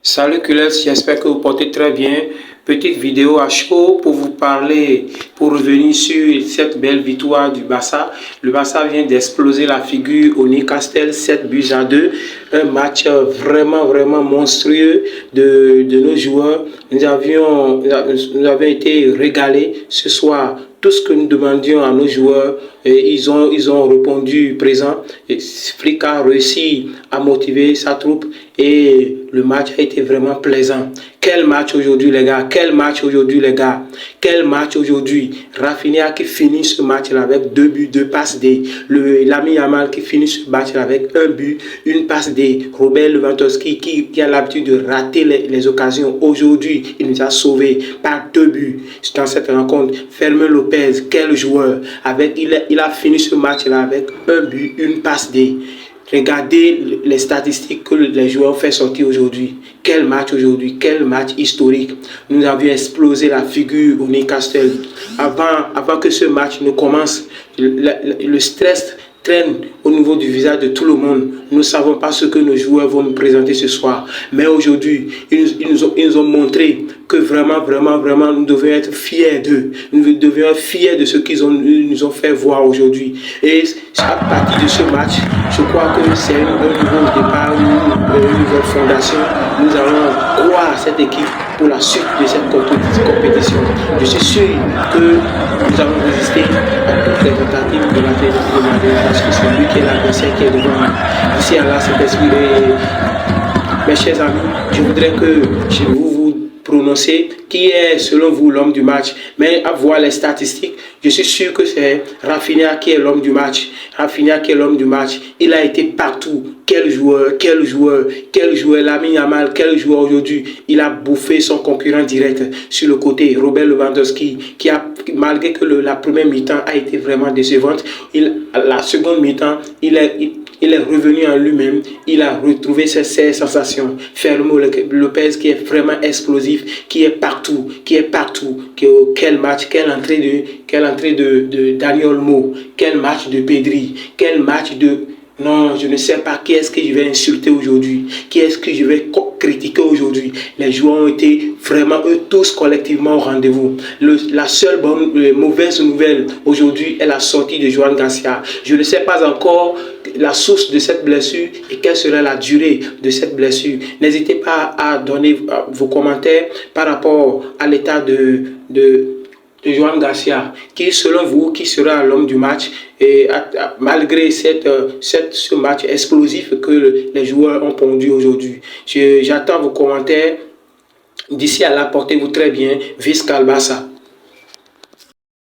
Salut Culers, j'espère que vous portez très bien. Petite vidéo à chaud pour vous parler, pour revenir sur cette belle victoire du Barça. Le Barça vient d'exploser la figure au Newcastle, 7 buts à 2. Un match vraiment monstrueux de nos joueurs. Nous avions été régalés ce soir. Tout ce que nous demandions à nos joueurs, ils ont répondu présent. Flick a réussi à motiver sa troupe et le match a été vraiment plaisant. Quel match aujourd'hui les gars, quel match aujourd'hui les gars, quel match aujourd'hui. Rafinha qui finit ce match-là avec 2 buts, 2 passes D. Lamine Yamal qui finit ce match-là avec 1 but, une passe D. Robert Lewandowski qui a l'habitude de rater les occasions. Aujourd'hui, il nous a sauvés par 2 buts dans cette rencontre. Fermin Lopez, quel joueur. Il a fini ce match-là avec 1 but, une passe D. Regardez les statistiques que les joueurs ont fait sortir aujourd'hui. Quel match aujourd'hui, quel match historique. Nous avions explosé la figure au Newcastle. Avant que ce match ne commence, le stress traîne au niveau du visage de tout le monde. Nous ne savons pas ce que nos joueurs vont nous présenter ce soir. Mais aujourd'hui, ils nous ont montré que vraiment, nous devions être fiers d'eux. Nous devions être fiers de ce qu'ils nous ont fait voir aujourd'hui. Et à partir de ce match, je crois que c'est un nouveau départ, une nouvelle fondation. Nous allons croire à cette équipe pour la suite de cette compétition. Je suis sûr que nous allons résister à toutes les tentatives de la parce que c'est lui qui est l'adversaire qui est devant nous. Ici à là, c'est expiré. Mes chers amis, je voudrais que vous prononcer qui est selon vous l'homme du match. Mais à voir les statistiques, je suis sûr que c'est Rafinha qui est l'homme du match. Rafinha qui est l'homme du match. Il a été partout. Quel joueur, Lamine Yamal, quel joueur aujourd'hui. Il a bouffé son concurrent direct sur le côté, Robert Lewandowski, qui a, malgré que la première mi-temps a été vraiment décevante, la seconde mi-temps, il est revenu en lui-même, il a retrouvé ses sensations. Fermin Lopez qui est vraiment explosif, qui est partout. Quel match, quelle entrée de Daniel Olmo, quel match de Pedri, quel match de... Non, je ne sais pas qui est-ce que je vais insulter aujourd'hui, qui est-ce que je vais critiquer aujourd'hui. Les joueurs ont été vraiment, eux tous collectivement au rendez-vous. La seule mauvaise nouvelle aujourd'hui est la sortie de Joan Garcia. Je ne sais pas encore la source de cette blessure et quelle sera la durée de cette blessure. N'hésitez pas à donner vos commentaires par rapport à l'état de Joan Garcia, qui selon vous, qui sera l'homme du match et malgré ce match explosif que les joueurs ont pondu aujourd'hui. J'attends vos commentaires. D'ici à là, portez-vous très bien. Visca el Barça.